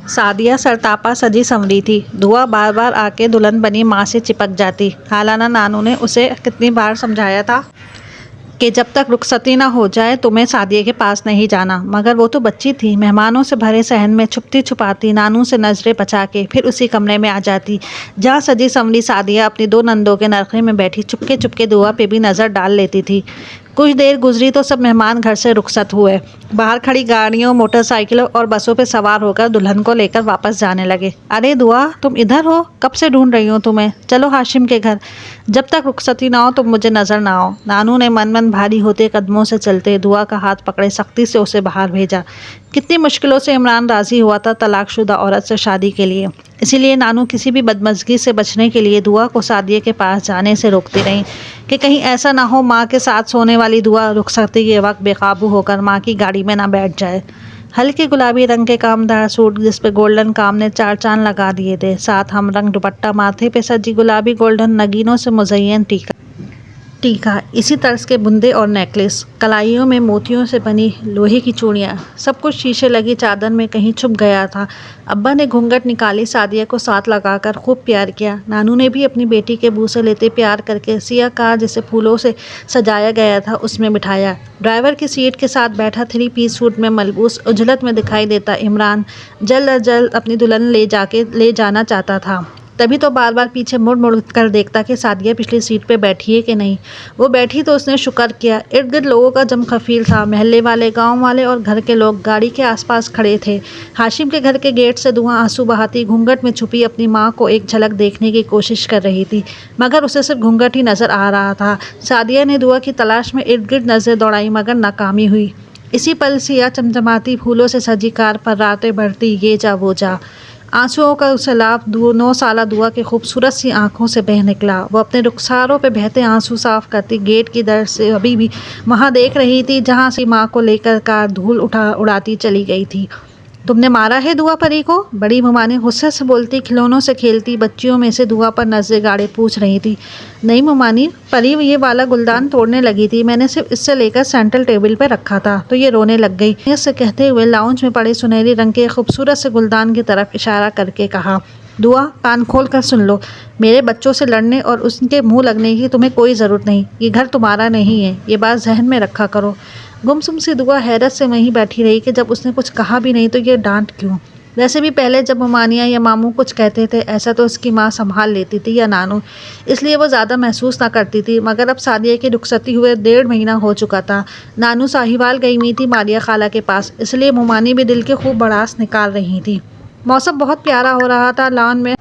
सादिया सरतापा सजी संवरी थी। दुआ बार बार आके दुल्हन बनी माँ से चिपक जाती। हालाना नानू ने उसे कितनी बार समझाया था कि जब तक रुखसती ना हो जाए तुम्हें सादिया के पास नहीं जाना, मगर वो तो बच्ची थी। मेहमानों से भरे सहन में छुपती छुपाती नानू से नजरें बचा के फिर उसी कमरे में आ जाती जहाँ सजी संवरी सादिया अपनी दो नंदों के नरखे में बैठी चुपके चुपके दुआ पे भी नज़र डाल लेती थी। कुछ देर गुजरी तो सब मेहमान घर से रुखसत हुए। बाहर खड़ी गाड़ियों, मोटरसाइकिलों और बसों पे सवार होकर दुल्हन को लेकर वापस जाने लगे। अरे दुआ, तुम इधर हो? कब से ढूंढ रही हूँ तुम्हें। चलो हाशिम के घर। जब तक रुखसती ना हो तुम मुझे नजर ना आओ। नानू ने मन मन भारी होते कदमों से चलते दुआ का हाथ पकड़े सख्ती से उसे बाहर भेजा। कितनी मुश्किलों से इमरान राजी हुआ था तलाकशुदा औरत से शादी के लिए। इसीलिए नानू किसी भी बदमज़गी से बचने के लिए दुआ को सादिया के पास जाने से रोकती रहीं कि कहीं ऐसा ना हो माँ के साथ सोने वाली दुआ रुखसती के वक्त बेकाबू होकर माँ की गाड़ी में ना बैठ जाए। हल्के गुलाबी रंग के कामदार सूट जिस पे गोल्डन काम ने चार चांद लगा दिए थे, साथ हम रंग दुपट्टा, माथे पे सजी गुलाबी गोल्डन नगीनों से मुज़य्यन टीका, इसी तर्ज के बुंदे और नेकलेस, कलाइयों में मोतियों से बनी लोहे की चूड़ियाँ, सब कुछ शीशे लगी चादर में कहीं छुप गया था। अब्बा ने घूंघट निकाली, सादिया को साथ लगाकर खूब प्यार किया। नानू ने भी अपनी बेटी के बूसे लेते प्यार करके सिया कार जिसे फूलों से सजाया गया था उसमें बिठाया। ड्राइवर की सीट के साथ बैठा 3 पीस सूट में मलबूस उजलत में दिखाई देता इमरान जल्द अज जल्द अपनी दुल्हन ले जाना चाहता था। तभी तो बार बार पीछे मुड़ मुड़ कर देखता कि सादिया पिछली सीट पे बैठी है कि नहीं। वो बैठी तो उसने शुक्र किया। इर्द गिर्द लोगों का जमखफील था। महल्ले वाले, गांव वाले और घर के लोग गाड़ी के आसपास खड़े थे। हाशिम के घर के गेट से दुआ आंसू बहाती घूंघट में छुपी अपनी माँ को एक झलक देखने की कोशिश कर रही थी, मगर उसे सिर्फ घूंघट ही नजर आ रहा था। सादिया ने दुआ की तलाश में इर्द गिर्द नजर दौड़ाई, मगर नाकामी हुई। इसी पल सिया चमचमाती फूलों से सजी कार पर रातें बढ़ती ये जा वो जा। आंसुओं का सैलाब 9 साला दुआ की खूबसूरत सी आंखों से बह निकला। वो अपने रुखसारों पे बहते आंसू साफ करती गेट की दर से अभी भी वहाँ देख रही थी जहाँ से माँ को लेकर कार धूल उड़ाती चली गई थी। तुमने मारा है दुआ परी को? बड़ी मुमानी गुस्से से बोलती, खिलौनों से खेलती बच्चियों में से दुआ पर नजरें गाड़े पूछ रही थी। नहीं मुमानी, परी ये वाला गुलदान तोड़ने लगी थी। मैंने सिर्फ इससे लेकर सेंट्रल टेबल पर रखा था तो ये रोने लग गई। इससे कहते हुए लाउंज में पड़े सुनहरी रंग के खूबसूरत से गुलदान की तरफ इशारा करके कहा, दुआ कान खोल कर सुन लो। मेरे बच्चों से लड़ने और उसके मुंह लगने की तुम्हें कोई ज़रूरत नहीं। ये घर तुम्हारा नहीं है, ये बात जहन में रखा करो। गुमसुम सी दुआ हैरत से वहीं बैठी रही कि जब उसने कुछ कहा भी नहीं तो ये डांट क्यों। वैसे भी पहले जब ममानिया या मामू कुछ कहते थे ऐसा तो उसकी माँ संभाल लेती थी या नानू, इसलिए वो ज़्यादा महसूस ना करती थी। मगर अब सादिया की रुखसती हुए 1.5 महीना हो चुका था। नानू साहिवाल गई हुई थी मारिया खाला के पास, इसलिए मुमानी भी दिल के खूब भड़ास निकाल रही थी। मौसम बहुत प्यारा हो रहा था। लॉन में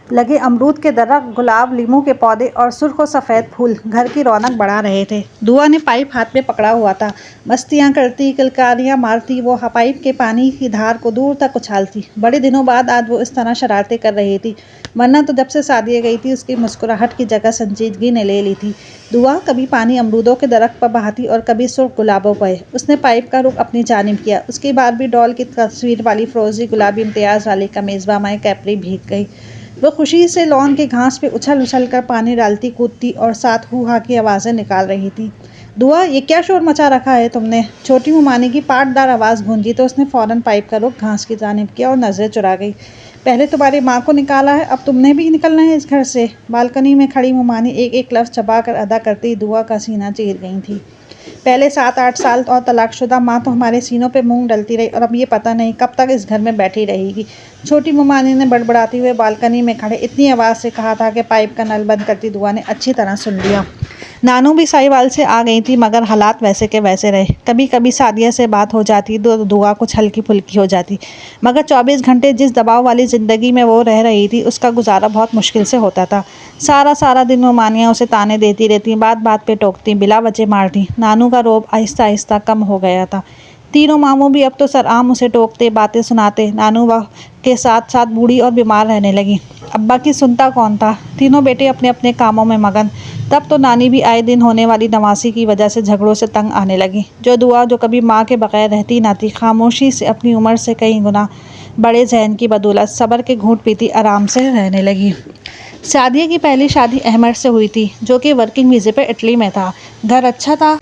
लगे अमरूद के दरख्त, गुलाब, लीमू के पौधे और सुर्ख और सफ़ेद फूल घर की रौनक बढ़ा रहे थे। दुआ ने पाइप हाथ में पकड़ा हुआ था। मस्तियाँ करती, किलकारियाँ मारती, वो पाइप के पानी की धार को दूर तक उछालती। बड़े दिनों बाद आज वो इस तरह शरारतें कर रही थी, वरना तो जब से सादिया गई थी उसकी मुस्कुराहट की जगह संजीदगी ने ले ली थी। दुआ कभी पानी अमरूदों के दरख्त पर बहाती और कभी सुर्ख गुलाबों पर। उसने पाइप का रुख अपनी जानिब किया। उसकी बारबी डॉल की तस्वीर वाली फ्रोजी गुलाबी इम्तियाज़ वाली कमीज़ बामाए कैपरी भीग गई। वो खुशी से लॉन के घास पे उछल उछल कर पानी डालती, कूदती और साथ हू हा की आवाज़ें निकाल रही थी। दुआ, ये क्या शोर मचा रखा है तुमने? छोटी मुमानी की पाटदार आवाज़ गूंजी तो उसने फ़ौरन पाइप का रुख घास की जानिब किया और नज़रें चुरा गई। पहले तुम्हारी माँ को निकाला है, अब तुमने भी निकलना है इस घर से। बालकनी में खड़ी मुमानी एक एक लफ्ज़ चबा कर अदा करती दुआ का सीना चीर गई थी। पहले 7-8 साल और तलाकशुदा माँ तो हमारे सीनों पे मूंग डलती रही और अब ये पता नहीं कब तक इस घर में बैठी रहेगी। छोटी मुमानी ने बड़बड़ाते हुए बालकनी में खड़े इतनी आवाज़ से कहा था कि पाइप का नल बंद करती दुआ ने अच्छी तरह सुन लिया। नानू भी साहिवाल से आ गई थी, मगर हालात वैसे के वैसे रहे। कभी कभी सादिया से बात हो जाती तो दुआ कुछ हल्की फुल्की हो जाती, मगर 24 घंटे जिस दबाव वाली ज़िंदगी में वो रह रही थी उसका गुजारा बहुत मुश्किल से होता था। सारा दिन मुमानियाँ उसे ताने देती रहती, बात बात पे टोकती, बिला वजह मारती। नानू का रोब आहिस्ता आहिस्ता कम हो गया था। तीनों मामू भी अब तो सरआम उसे टोकते, बातें सुनाते। नानू के साथ साथ बूढ़ी और बीमार रहने लगी। अब्बा की सुनता कौन था? तीनों बेटे अपने अपने कामों में मगन। तब तो नानी भी आए दिन होने वाली नवासी की वजह से झगड़ों से तंग आने लगी। दुआ जो कभी माँ के बगैर रहती ना थी, खामोशी से अपनी उम्र से कई गुना बड़े जहन की बदौलत सब्र के घूंट पीती आराम से रहने लगी। सादिया की पहली शादी अहमद से हुई थी, जो कि वर्किंग वीज़े पे इटली में था। घर अच्छा था,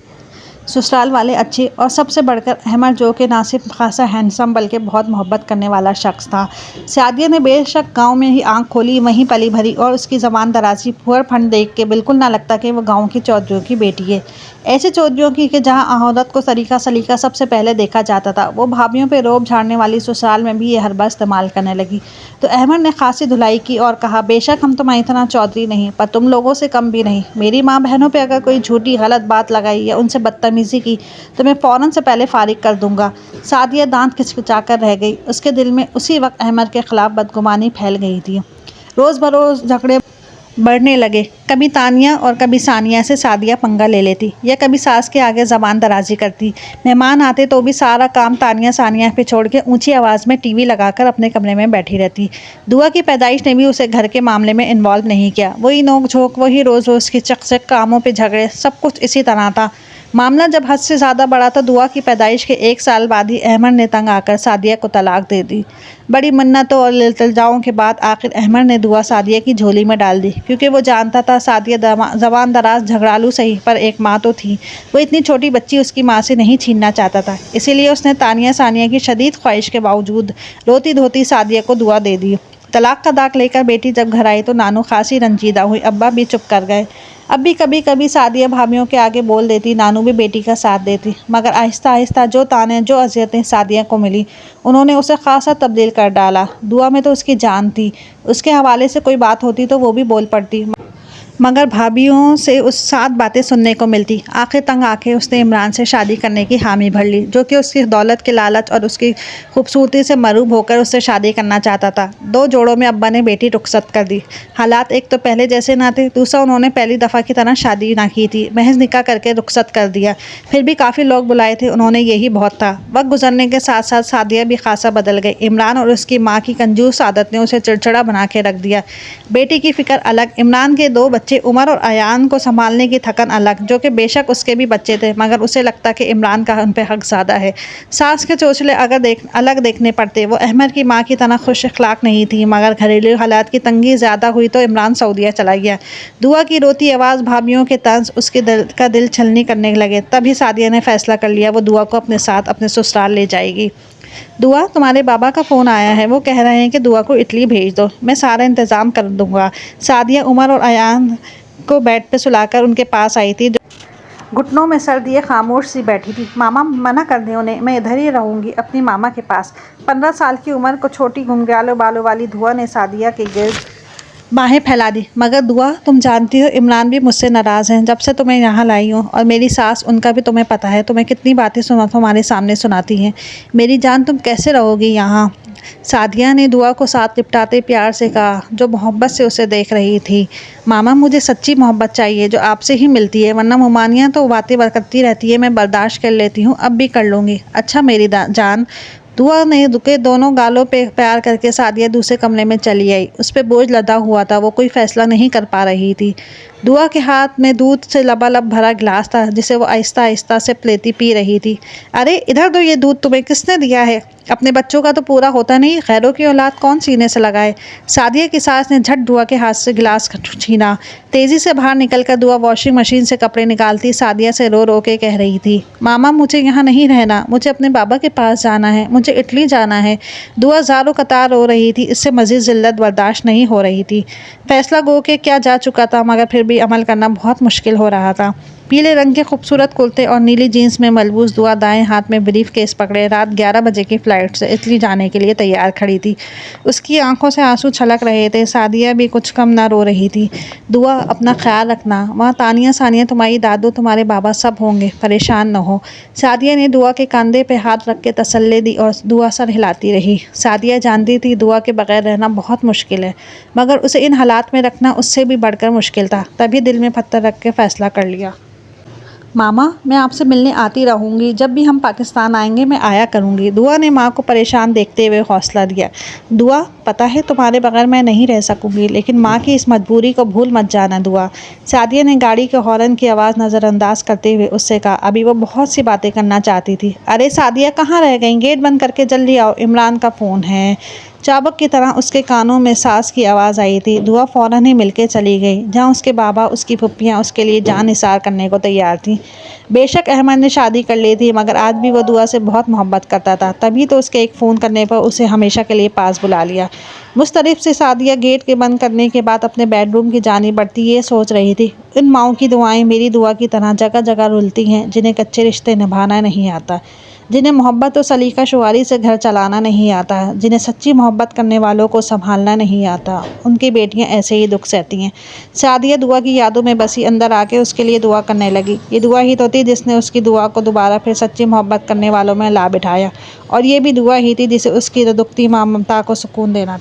ससुराल वाले अच्छे और सबसे बढ़कर अहमद, जो कि ना सिर्फ खासा हैंडसम बल्कि बहुत मोहब्बत करने वाला शख्स था। सादिया ने बेशक गांव में ही आंख खोली, वहीं पली भरी, और उसकी ज़बान दराजी फुहर फंड देख के बिल्कुल ना लगता कि वो गांव की चौधरियों की बेटी है। ऐसे चौधरियों की कि जहां औरत को तरीका सलीका सबसे पहले देखा जाता था, वो भाभीियों पे रोब झाड़ने वाली ससुराल में भी ये हरबा इस्तेमाल करने लगी। तो अहमद ने खासी धुलाई की और कहा, बेशक हम तुम्हारी इतना चौधरी नहीं, पर तुम लोगों से कम भी नहीं। मेरी माँ बहनों पे अगर कोई झूठी गलत बात लगाई या उनसे बदतमीजी की तो मैं फ़ौरन से पहले फारिग कर दूंगा। सादिया दांत खिचखिचाकर रह गई। उसके दिल में उसी वक्त अहमद के खिलाफ बदगुमानी फैल गई थी। रोज़ बरोज़ झगड़े बढ़ने लगे। कभी तानिया और कभी सानिया से सादिया पंगा ले लेती, या कभी सास के आगे ज़बान दराजी करती। मेहमान आते तो भी सारा काम तानिया सानिया पे छोड़ के ऊंची आवाज़ में टीवी लगाकर अपने कमरे में बैठी रहती। दुआ की पैदाइश ने भी उसे घर के मामले में इन्वॉल्व नहीं किया। वही नोक झोंक, वही रोज़ रोज़ की चकचक, कामों पे झगड़े, सब कुछ इसी तरह था। मामला जब हद से ज़्यादा बड़ा तो दुआ की पैदाइश के 1 साल बाद ही अहमद ने तंग आकर सादिया को तलाक दे दी। बड़ी मन्नतों और इल्तिजाओं के बाद आखिर अहमद ने दुआ सादिया की झोली में डाल दी, क्योंकि वो जानता था सादिया ज़बान दराज झगड़ालू सही पर एक माँ तो थी। वो इतनी छोटी बच्ची उसकी माँ से नहीं छीनना चाहता था। इसीलिए उसने तानिया सानिया की शदीद ख्वाहिश के बावजूद रोती धोती सादिया को दुआ दे दी। तलाक का दाग लेकर बेटी जब घर आई तो नानू खासी रंजीदा हुई। अब्बा भी चुप कर गए। अब भी कभी कभी सादिया भाभीियों के आगे बोल देती, नानू भी बेटी का साथ देती, मगर आहिस्ता आहिस्ता जो ताने, जो अज़ियतें सादिया को मिली, उन्होंने उसे खासा तब्दील कर डाला। दुआ में तो उसकी जान थी। उसके हवाले से कोई बात होती तो वो भी बोल पड़ती, मगर भाभीियों से उस 7 बातें सुनने को मिलती। आखिर तंग आके उसने इमरान से शादी करने की हामी भर ली, जो कि उसकी दौलत के लालच और उसकी खूबसूरती से मरूब होकर उससे शादी करना चाहता था। 2 जोड़ों में अब्बा ने बेटी रुखसत कर दी। हालात एक तो पहले जैसे ना थे, दूसरा उन्होंने पहली दफ़ा की तरह शादी ना की थी, महज निकाह करके रुखसत कर दिया। फिर भी काफ़ी लोग बुलाए थे, उन्होंने यही बहुत था। वक्त गुजरने के साथ साथ सादिया भी खासा बदल गई। इमरान और उसकी माँ की कंजूस आदत ने उसे चिड़चिड़ा बना के रख दिया। बेटी की फ़िक्र अलग, इमरान के 2 बच्चे उमर और अयान को संभालने की थकन अलग, जो कि बेशक उसके भी बच्चे थे, मगर उसे लगता कि इमरान का उन पे हक ज़्यादा है। सास के चोचले अगर अलग देखने पड़ते। वो अहमद की माँ की तरह खुश अखलाक नहीं थी, मगर घरेलू हालात की तंगी ज़्यादा हुई तो इमरान सऊदीया चला गया। दुआ की रोती आवाज़, भाभीियों के तंज उसके दिल छलनी करने लगे। तभी सादिया ने फैसला कर लिया वो दुआ को अपने साथ अपने ससुराल ले जाएगी। दुआ, तुम्हारे बाबा का फ़ोन आया है, वो कह रहे हैं कि दुआ को इटली भेज दो, मैं सारा इंतज़ाम कर दूँगा। सादिया उमर और अयान को बेड पे सुलाकर उनके पास आई थी, घुटनों में सर दिए खामोश सी बैठी थी। मामा मना कर दें उन्हें, मैं इधर ही रहूँगी अपनी मामा के पास। 15 साल की उम्र को छोटी घुंघराले बालों वाली दुआ ने सादिया के गिर्द बाहें फैला दी। मगर दुआ, तुम जानती हो इमरान भी मुझसे नाराज़ हैं जब से तुम्हें यहाँ लाई हूँ, और मेरी सास, उनका भी तुम्हें पता है, तुम्हें कितनी बातें तुम्हारे सामने सुनाती हैं। मेरी जान, तुम कैसे रहोगी यहाँ? सादिया ने दुआ को साथ लिपटाते प्यार से कहा, जो मोहब्बत से उसे देख रही थी। मामा, मुझे सच्ची मोहब्बत चाहिए जो आपसे ही मिलती है, वरना मुमानियाँ तो बातें करती रहती है, मैं बर्दाश्त कर लेती हूँ, अब भी कर लूँगी। अच्छा मेरी जान। दुआ ने दुके दोनों गालों पे प्यार करके सादिया दूसरे कमरे में चली आई। उस पर बोझ लदा हुआ था, वो कोई फैसला नहीं कर पा रही थी। दुआ के हाथ में दूध से लबालब भरा गिलास था, जिसे वो आहिस्ता आहिस्ता से लेती पी रही थी। अरे इधर दो, ये दूध तुम्हें किसने दिया है? अपने बच्चों का तो पूरा होता नहीं, खैरों की औलाद कौन सीने से लगाए? सादिया की सास ने झट दुआ के हाथ से गिलास छीना। तेज़ी से बाहर निकलकर दुआ वॉशिंग मशीन से कपड़े निकालती सादिया से रो रो के कह रही थी, मामा मुझे यहाँ नहीं रहना, मुझे अपने बाबा के पास जाना है, मुझे इटली जाना है। दुआ ज़ारो कतार रो रही थी, इससे मज़ीद जिल्लत बर्दाश्त नहीं हो रही थी। फैसला गो के क्या जा चुका था, मगर फिर भी अमल करना बहुत मुश्किल हो रहा था। पीले रंग के खूबसूरत कुर्ते और नीली जीन्स में मलबूस दुआ दाएं हाथ में ब्रीफ केस पकड़े रात 11 बजे की फ़्लाइट से इटली जाने के लिए तैयार खड़ी थी। उसकी आंखों से आंसू छलक रहे थे। सादिया भी कुछ कम ना रो रही थी। दुआ, अपना ख्याल रखना, वहाँ तानिया सानिया तुम्हारी दादू तुम्हारे बाबा सब होंगे, परेशान न हो। सादिया ने दुआ के कंधे पे हाथ रख के तसल्ली दी और दुआ सर हिलाती रही। सादिया जानती थी दुआ के बगैर रहना बहुत मुश्किल है, मगर उसे इन हालात में रखना उससे भी बढ़कर मुश्किल था। तभी दिल में पत्थर रख के फ़ैसला कर लिया, मामा मैं आपसे मिलने आती रहूँगी, जब भी हम पाकिस्तान आएंगे मैं आया करूँगी। दुआ ने माँ को परेशान देखते हुए हौसला दिया। दुआ, पता है तुम्हारे बगैर मैं नहीं रह सकूँगी, लेकिन माँ की इस मजबूरी को भूल मत जाना दुआ। सादिया ने गाड़ी के हॉर्न की आवाज़ नज़रअंदाज करते हुए उससे कहा। अभी वो बहुत सी बातें करना चाहती थी। अरे सादिया, कहाँ रह गई? गेट बंद करके जल्दी आओ, इमरान का फ़ोन है। चाबुक की तरह उसके कानों में सास की आवाज़ आई थी। दुआ फ़ौरन ही मिलके चली गई। जहाँ उसके बाबा, उसकी फुप्पियाँ उसके लिए जान निसार करने को तैयार थीं, बेशक अहमद ने शादी कर ली थी, मगर आज भी वो दुआ से बहुत मोहब्बत करता था। तभी तो उसके एक फ़ोन करने पर उसे हमेशा के लिए पास बुला लिया। मुस्तरब से सादिया गेट के बंद करने के बाद अपने बेडरूम की जानिब बढ़ती ये सोच रही थी, इन माओं की दुआएं मेरी दुआ की तरह जगह जगह रुलती हैं, जिन्हें कच्चे रिश्ते निभाना नहीं आता, जिन्हें मोहब्बत और सलीका शुआरी से घर चलाना नहीं आता, जिन्हें सच्ची मोहब्बत करने वालों को संभालना नहीं आता, उनकी बेटियां ऐसे ही दुख सहती हैं। सादिया दुआ की यादों में बसी अंदर आके उसके लिए दुआ करने लगी। ये दुआ ही तो थी जिसने उसकी दुआ को दोबारा फिर सच्ची मोहब्बत करने वालों में ला बिठाया, और ये भी दुआ ही थी जिसे उसकी दुखती माँ ममता को सुकून देना था।